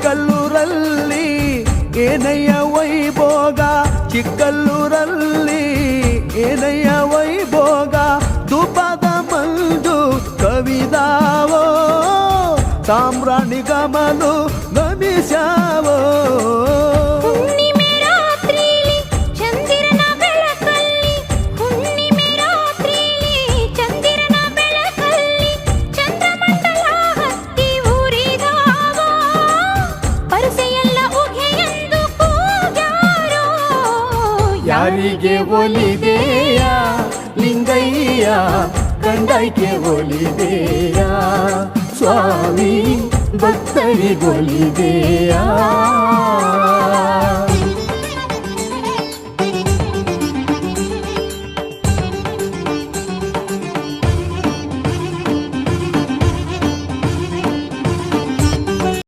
ಚಿಕ್ಕಲ್ಲೂರಲ್ಲಿ ಏನಯ್ಯ ವೈಭೋಗ, ಚಿಕ್ಕಲ್ಲೂರಲ್ಲಿ ಏನಯ್ಯ ವೈಭೋಗ, ಧೂಪದ ಮಂಜು ಕವಿದಾವೋ, ಸಾಮ್ರಾಣಿ ಗಮನು ನಮಿಸ್ಯಾವೋ. ಯಾರಿಗೆ ಒಲಿದೆಯ ಲಿಂಗಯ್ಯ, ಕಂಡೈಕೆ ಒಲಿದೆಯ ಸ್ವಾಮಿ, ಭಕ್ತರಿಗೊಲಿದೆಯ.